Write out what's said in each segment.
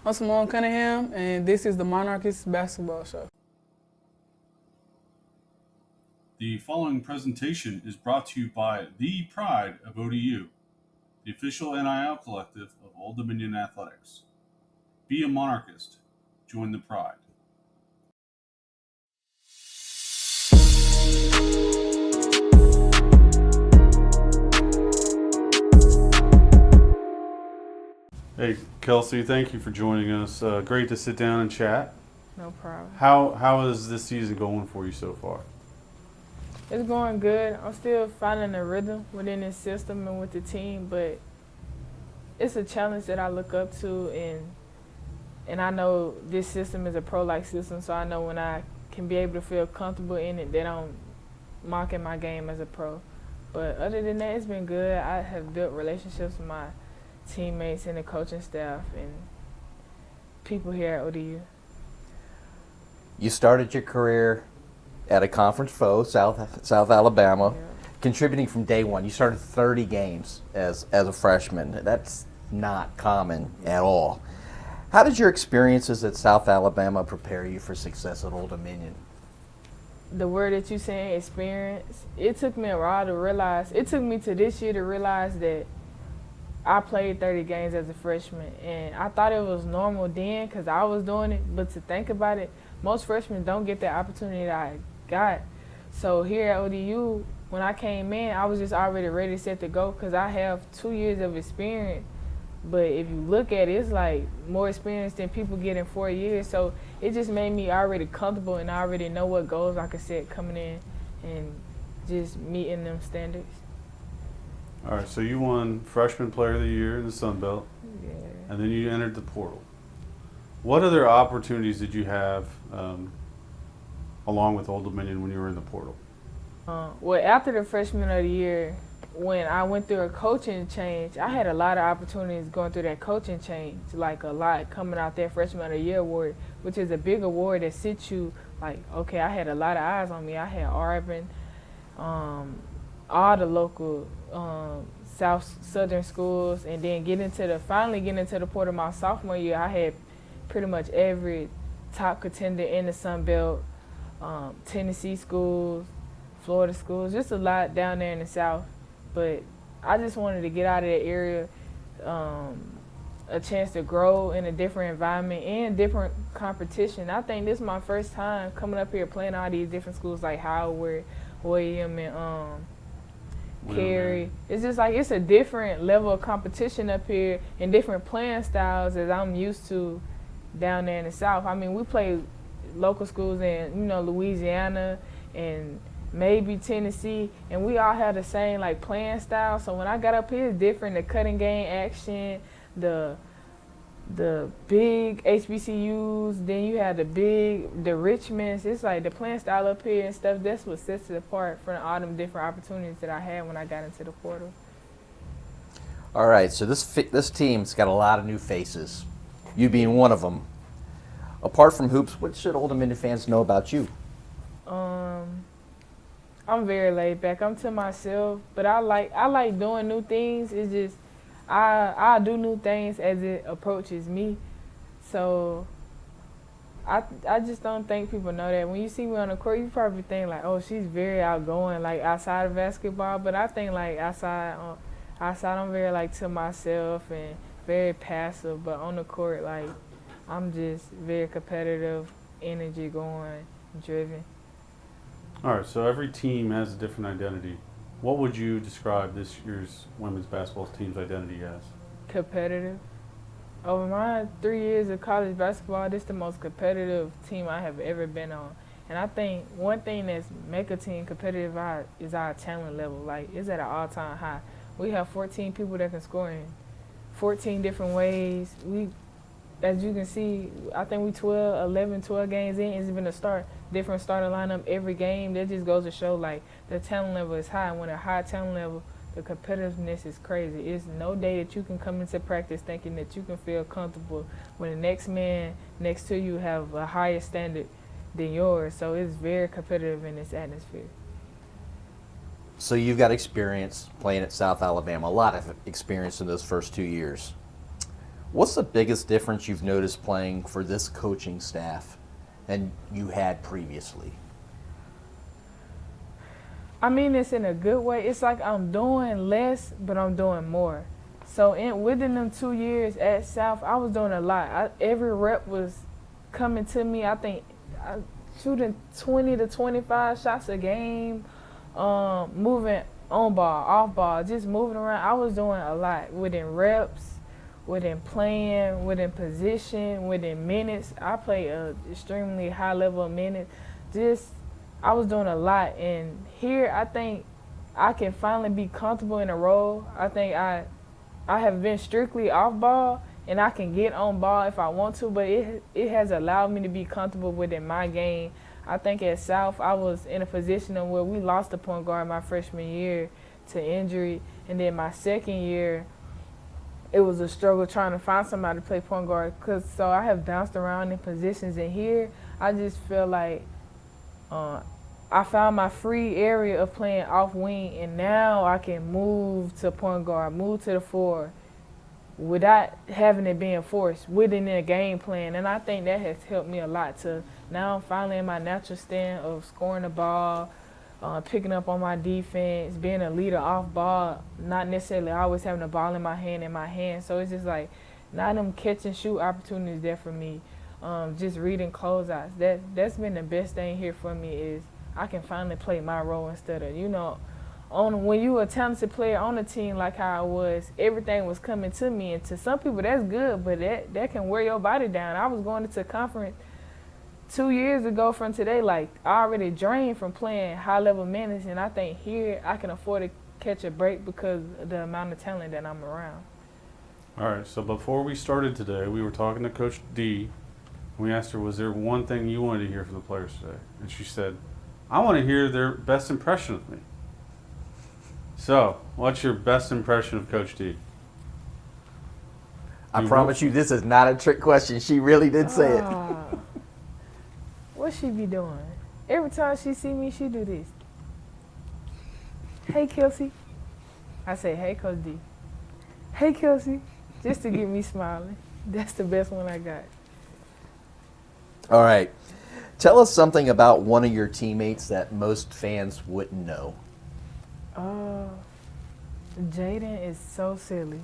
I'm Simone Cunningham, and this is the Monarchist basketball show. The following presentation is brought to you by the Pride of ODU, the official NIL collective of Old Dominion Athletics. Be a Monarchist. Join the Pride. Hey, Kelsey, thank you for joining us. Great to sit down and chat. No problem. How is this season going for you so far? It's going good. I'm still finding a rhythm within this system and with the team, but it's a challenge that I look up to, and I know this system is a pro-like system, so I know when I can be able to feel comfortable in it, that I'm mocking my game as a pro. But other than that, it's been good. I have built relationships with my teammates and the coaching staff and people here at ODU. You started your career at a conference foe, South Alabama, contributing from day one. You started 30 games as a freshman. That's not common at all. How did your experiences at South Alabama prepare you for success at Old Dominion? The word that you saying, experience, it took me a while to realize, it took me to this year to realize that I played 30 games as a freshman, and I thought it was normal then because I was doing it, but to think about it, most freshmen don't get that opportunity that I got. So here at ODU, when I came in, I was just already ready, set to go because I have 2 years of experience. But if you look at it, it's like more experience than people get in 4 years. So it just made me already comfortable, and I already know what goals I could set coming in and just meeting them standards. All right, so you won Freshman Player of the Year in the Sun Belt, Yeah. and then you entered the portal. What other opportunities did you have along with Old Dominion when you were in the portal? Well, after the Freshman of the Year, when I went through a coaching change, I had a lot of opportunities going through that coaching change, like a lot coming out that Freshman of the Year award, which is a big award that sits you like, okay, I had a lot of eyes on me. I had Auburn, all the local southern schools, and then finally getting into the portal my sophomore year, I had pretty much every top contender in the Sun Belt, Tennessee schools, Florida schools, just a lot down there in the South. But I just wanted to get out of that area, a chance to grow in a different environment and different competition. I think this is my first time coming up here playing all these different schools like Howard, William, and Cary. It's just like it's a different level of competition up here and different playing styles as I'm used to down there in the South. I mean, we play local schools in, Louisiana and maybe Tennessee, and we all have the same like playing style. So when I got up here, it's different. The cutting game action, the big HBCUs, then you have the Richmonds. It's like the playing style up here and stuff. That's what sets it apart from all them different opportunities that I had when I got into the portal. All right, so this team's got a lot of new faces, you being one of them. Apart from hoops, what should Old Dominion fans know about you? I'm very laid back. I'm to myself, but I like doing new things. It's just I do new things as it approaches me. So I just don't think people know that. When you see me on the court, you probably think like, oh, she's very outgoing, like outside of basketball. But I think like outside I'm very like to myself and very passive. But on the court, like I'm just very competitive, energy going, driven. All right, so every team has a different identity. What would you describe this year's women's basketball team's identity as? Competitive. Over my 3 years of college basketball, this is the most competitive team I have ever been on. And I think one thing that's make a team competitive is our talent level. Like, it's at an all-time high. We have 14 people that can score in 14 different ways. As you can see, I think we 12 games in. It's been a different starting lineup every game. That just goes to show, like, the talent level is high. When a high talent level, the competitiveness is crazy. It's no day that you can come into practice thinking that you can feel comfortable when the next man next to you have a higher standard than yours. So it's very competitive in this atmosphere. So you've got experience playing at South Alabama, a lot of experience in those first 2 years. What's the biggest difference you've noticed playing for this coaching staff than you had previously? I mean this in a good way. It's like I'm doing less, but I'm doing more. So within them 2 years at South, I was doing a lot. Every rep was coming to me. I think shooting 20 to 25 shots a game, moving on ball, off ball, just moving around. I was doing a lot within reps, within playing, within position, within minutes. I played an extremely high level of minutes. I was doing a lot. And here, I think I can finally be comfortable in a role. I think I have been strictly off ball, and I can get on ball if I want to, but it has allowed me to be comfortable within my game. I think at South, I was in a position of where we lost the point guard my freshman year to injury, and then my second year, it was a struggle trying to find somebody to play point guard. So I have bounced around in positions, and here I just feel like I found my free area of playing off wing, and now I can move to point guard, move to the four, without having it being forced within a game plan. And I think that has helped me a lot to now I'm finally in my natural stand of scoring the ball, picking up on my defense, being a leader off ball, not necessarily always having the ball in my hand. So it's just like now them catch and shoot opportunities there for me. Just reading closeouts. That's been the best thing here for me is I can finally play my role instead of, when you a talented player on a team like how I was, everything was coming to me. And to some people, that's good, but that can wear your body down. I was going into conference 2 years ago from today, like I already drained from playing high-level minutes, and I think here I can afford to catch a break because of the amount of talent that I'm around. All right, so before we started today, we were talking to Coach D. We asked her, was there one thing you wanted to hear from the players today? And she said, I want to hear their best impression of me. So, what's your best impression of Coach D? I promise you this is not a trick question. She really did say it. What she be doing? Every time she see me, she do this. Hey, Kelsey. I say, hey, Coach D. Hey, Kelsey. Just to get me smiling. That's the best one I got. All right. Tell us something about one of your teammates that most fans wouldn't know. Jaden is so silly.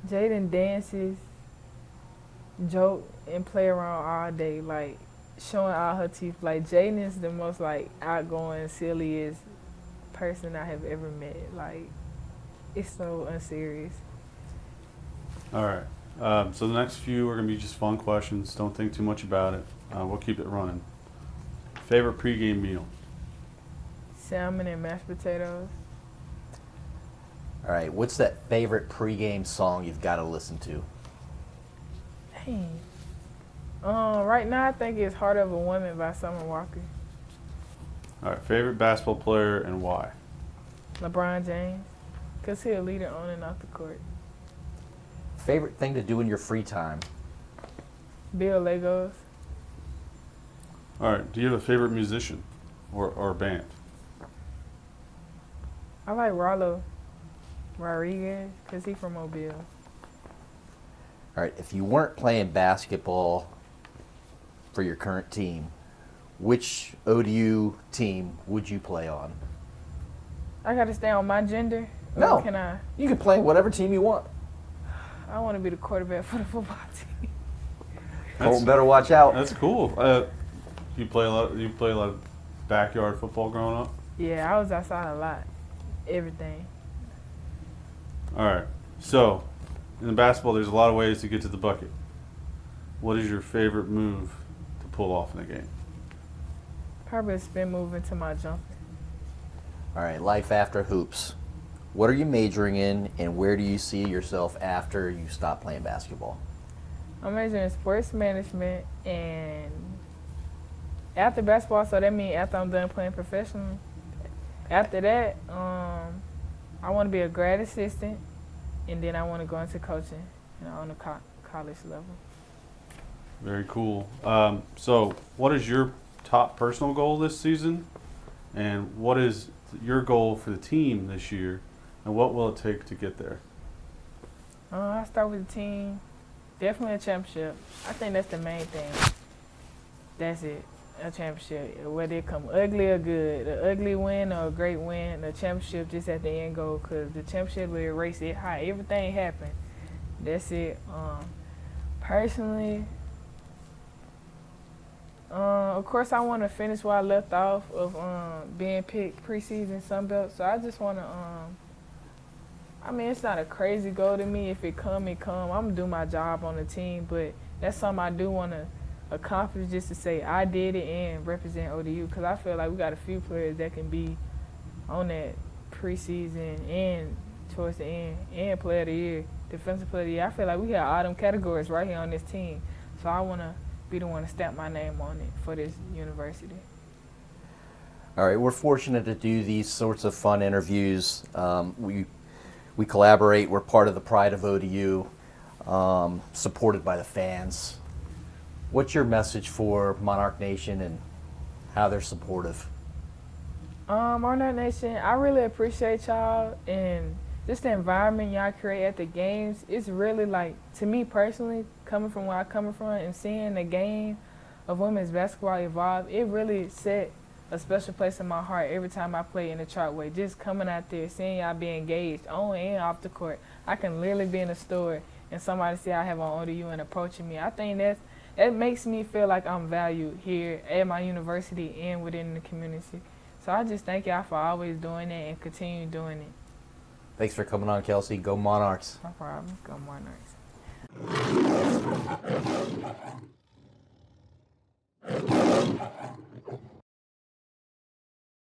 Jaden dances, joke, and play around all day, like showing all her teeth. Like Jaden is the most like outgoing, silliest person I have ever met. Like it's so unserious. All right. So the next few are going to be just fun questions. Don't think too much about it. We'll keep it running. Favorite pregame meal? Salmon and mashed potatoes. All right. What's that favorite pregame song you've got to listen to? Dang. Right now I think it's Heart of a Woman by Summer Walker. All right. Favorite basketball player and why? LeBron James. Because he's a leader on and off the court. Favorite thing to do in your free time? Build Legos. All right. Do you have a favorite musician or band? I like Rollo Rodriguez because he's from Mobile. All right. If you weren't playing basketball for your current team, which ODU team would you play on? I got to stay on my gender? No. Or can I? You can play whatever team you want. I want to be the quarterback for the football team. Colton better watch out. That's cool. You play a lot of backyard football growing up? Yeah, I was outside a lot. Everything. All right. So, in the basketball, there's a lot of ways to get to the bucket. What is your favorite move to pull off in a game? Probably a spin move into my jumper. All right. Life after hoops. What are you majoring in, and where do you see yourself after you stop playing basketball? I'm majoring in sports management, and after basketball, so that means after I'm done playing professionally. After that, I want to be a grad assistant, and then I want to go into coaching on the college level. Very cool. So, what is your top personal goal this season, and what is your goal for the team this year, and what will it take to get there? I start with the team, Definitely a championship. I think that's the main thing. That's it. A championship. Whether it come ugly or good, an ugly win or a great win, a championship just at the end goal. Because the championship will erase it. How everything happened. That's it. Personally, of course, I want to finish where I left off of being picked preseason Sunbelt. So I just want to, I mean, it's not a crazy goal to me. If it come, it come. I'm going to do my job on the team. But that's something I do want to accomplish, just to say I did it and represent ODU. Because I feel like we got a few players that can be on that preseason and towards the end and player of the year, defensive player of the year. I feel like we got all them categories right here on this team. So I want to be the one to stamp my name on it for this university. All right, we're fortunate to do these sorts of fun interviews. We collaborate. We're part of the pride of ODU, supported by the fans. What's your message for Monarch Nation and how they're supportive? Monarch Nation, I really appreciate y'all and just the environment y'all create at the games. It's really like, to me personally, coming from where I'm coming from and seeing the game of women's basketball evolve, it really set a special place in my heart every time I play in the Chartway. Just coming out there, seeing y'all be engaged on and off the court. I can literally be in a store and somebody see I have on ODU and approaching me. I think that makes me feel like I'm valued here at my university and within the community. So I just thank y'all for always doing that and continue doing it. Thanks for coming on, Kelsey. Go Monarchs. No problem. Go Monarchs.